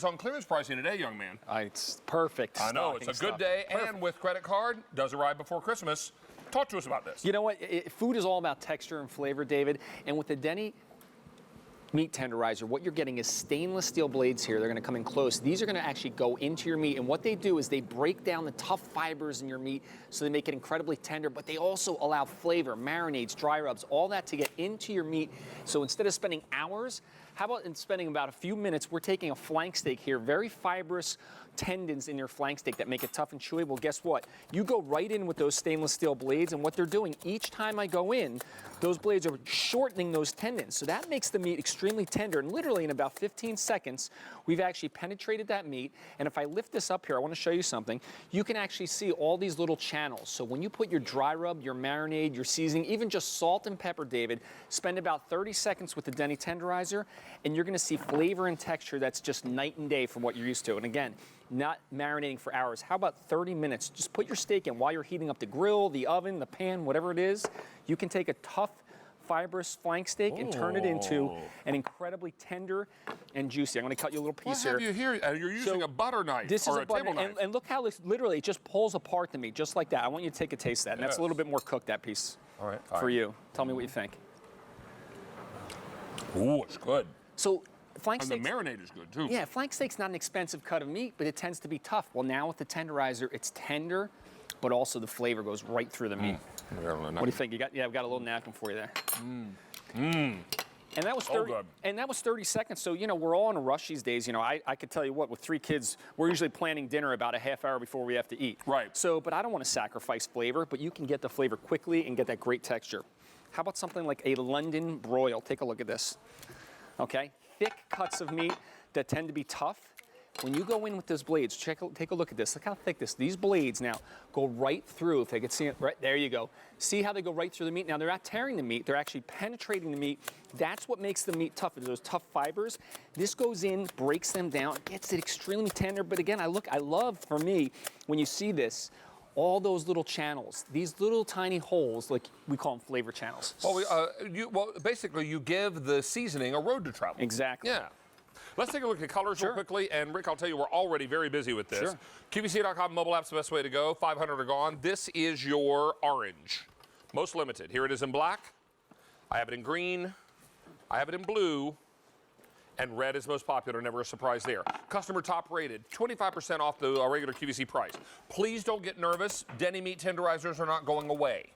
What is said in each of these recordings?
is on clearance pricing today, young man. It's perfect. I know, it's a good day, and with credit card, does arrive before Christmas. Talk to us about this. You know what? Food is all about texture and flavor, David. And with the Deni meat tenderizer, what you're getting is stainless steel blades here. They're going to come in close. These are going to actually go into your meat, and what they do is they break down the tough fibers in your meat, so they make it incredibly tender, but they also allow flavor, marinades, dry rubs, all that to get into your meat. So instead of spending hours, how about in spending about a few minutes, we're taking a flank steak here, very fibrous tendons in your flank steak that make it tough and chewy. Well, guess what? You go right in with those stainless steel blades, and what they're doing, each time I go in, those blades are shortening those tendons. So that makes the meat extremely tender, and literally in about 15 seconds, we've actually penetrated that meat. And if I lift this up here, I want to show you something. You can actually see all these little channels. So when you put your dry rub, your marinade, your seasoning, even just salt and pepper, David, spend about 30 seconds with the Deni tenderizer, and you're going to see flavor and texture that's just night and day from what you're used to. And again, not marinating for hours. How about 30 minutes? Just put your steak in while you're heating up the grill, the oven, the pan, whatever it is. You can take a tough, fibrous flank steak and turn it into an incredibly tender and juicy. I'm going to cut you a little piece here. What have you here? You're using a butter knife or a table knife. And look how this literally it just pulls apart the meat, just like that. I want you to take a taste of that. And that's a little bit more cooked, that piece. All right. For you. Tell me what you think. Ooh, it's good. So flank steak. And the marinade is good too. Yeah, flank steak's not an expensive cut of meat, but it tends to be tough. Well, now with the tenderizer, it's tender, but also the flavor goes right through the meat. What do you think? I've got a little napkin for you there. And that was 30. Good. And that was 30 seconds. So we're all in a rush these days. I could tell you what, with 3 kids, we're usually planning dinner about a half hour before we have to eat. Right. So, but I don't want to sacrifice flavor, but you can get the flavor quickly and get that great texture. How about something like a London broil? Take a look at this. Okay, thick cuts of meat that tend to be tough. When you go in with those blades, take a look at this. Look how thick these blades now go right through. If they could see it, right there you go. See how they go right through the meat? Now they're not tearing the meat, they're actually penetrating the meat. That's what makes the meat tough, is those tough fibers. This goes in, breaks them down, gets it extremely tender. But again, I love, for me, when you see this, all those little channels, these little tiny holes, like we call them flavor channels. Well, basically you give the seasoning a road to travel. Exactly. Yeah. Let's take a look at colors real quickly. And Rick, I'll tell you, we're already very busy with this. Sure. QVC.com mobile app's the best way to go. 500 are gone. This is your orange. Most limited. Here it is in black. I have it in green. I have it in blue. And red is most popular, never a surprise there. Customer top rated, 25% off the regular QVC price. Please don't get nervous. Deni meat tenderizers are not going away.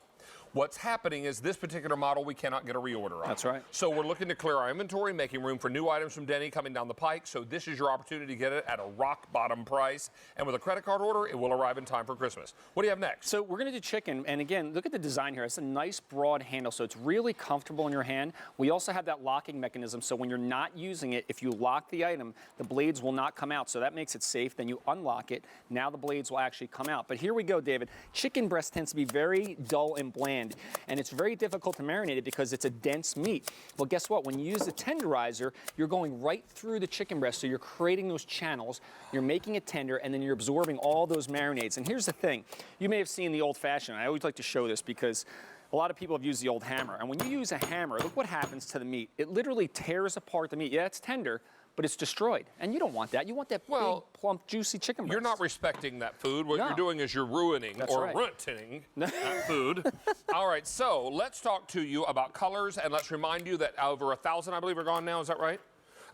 What's happening is this particular model we cannot get a reorder on. That's right. So we're looking to clear our inventory, making room for new items from Deni coming down the pike. So this is your opportunity to get it at a rock bottom price. And with a credit card order, it will arrive in time for Christmas. What do you have next? So we're going to do chicken. And again, look at the design here. It's a nice broad handle, so it's really comfortable in your hand. We also have that locking mechanism, so when you're not using it, if you lock the item, the blades will not come out. So that makes it safe. Then you unlock it. Now the blades will actually come out. But here we go, David. Chicken breast tends to be very dull and bland. And it's very difficult to marinate it because it's a dense meat. Well, guess what? When you use the tenderizer, you're going right through the chicken breast, so you're creating those channels, you're making it tender, and then you're absorbing all those marinades. And here's the thing. You may have seen the old-fashioned. I always like to show this because a lot of people have used the old hammer. And when you use a hammer, look what happens to the meat. It literally tears apart the meat. Yeah, it's tender, but it's destroyed. And you don't want that. You want that big, plump, juicy chicken breast. You're not respecting that food. What you're doing is you're ruining ruining that food. All right, so let's talk to you about colors, and let's remind you that over 1,000, I believe, are gone now. Is that right?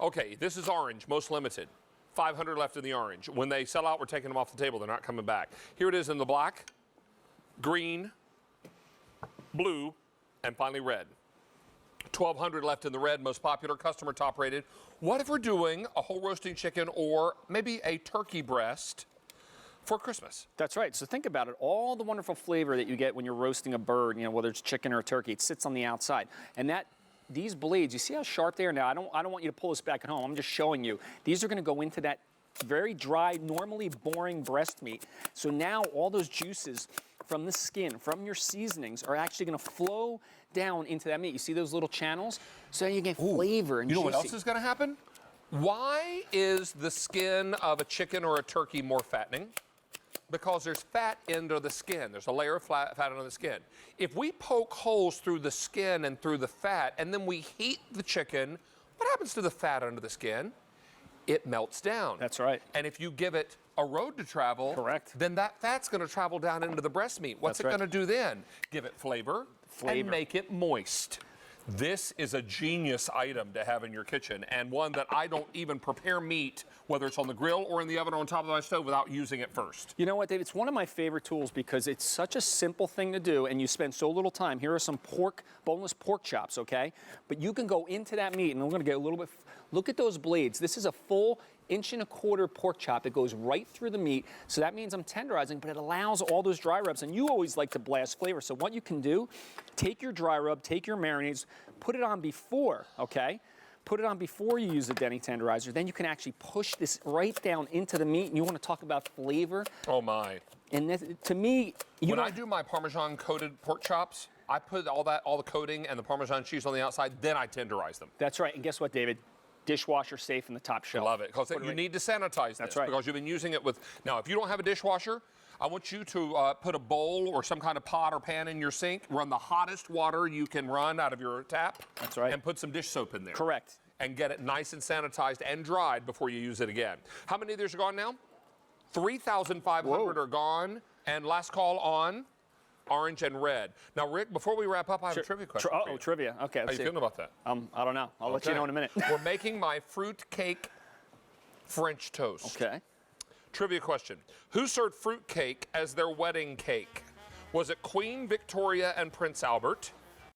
Okay, this is orange, most limited. 500 left in the orange. When they sell out, we're taking them off the table. They're not coming back. Here it is in the black, green, blue, and finally red. 1,200 left in the red, most popular, customer top rated. What if we're doing a whole roasting chicken or maybe a turkey breast for Christmas? That's right. So think about it. All the wonderful flavor that you get when you're roasting a bird, whether it's chicken or a turkey, it sits on the outside. And these blades, you see how sharp they are now? I don't want you to pull this back at home. I'm just showing you. These are going to go into that very dry, normally boring breast meat. So now all those juices from the skin, from your seasonings, are actually going to flow down into that meat. You see those little channels? So you get flavor and You know juicy. what else is going to happen? Why is the skin of a chicken or a turkey more fattening? Because there's fat under the skin. There's a layer of fat under the skin. If we poke holes through the skin and through the fat, and then we heat the chicken, what happens to the fat under the skin? it melts down. That's right. And if you give it a road to travel, correct, then that fat's going to travel down into the breast meat. What's it going to do then? Give it flavor and make it moist. This is a genius item to have in your kitchen, and one that I don't even prepare meat, whether it's on the grill or in the oven or on top of my stove, without using it first. You know what, Dave? It's one of my favorite tools because it's such a simple thing to do, and you spend so little time. Here are some boneless pork chops, okay? But you can go into that meat, and I'm going to get a little bit. Look at those blades. This is a full 1.25 inch pork chop. It goes right through the meat, so that means I'm tenderizing, but it allows all those dry rubs, and you always like to blast flavor. So what you can do, take your dry rub, take your marinades, put it on before, okay? Put it on before you use the Deni tenderizer. Then you can actually push this right down into the meat, and you want to talk about flavor. Oh my. And this, to me, when I do my Parmesan coated pork chops, I put all the coating and the Parmesan cheese on the outside, then I tenderize them. That's right, and guess what, David? Dishwasher safe in the top shelf. I love it, because you need to sanitize this, because you've been using it with, now if you don't have a dishwasher, I want you to put a bowl or some kind of pot or pan in your sink, run the hottest water you can run out of your tap. That's right. And put some dish soap in there. Correct. And get it nice and sanitized and dried before you use it again. How many of these are gone now? 3,500 are gone, and last call on orange and red. Now, Rick, before we wrap up, I have a trivia question. Trivia. Okay, let's see. How you feeling about that? I don't know. I'll let you know in a minute. We're making my fruit cake French toast. Okay. Trivia question. Who served fruit cake as their wedding cake? Was it Queen Victoria and Prince Albert,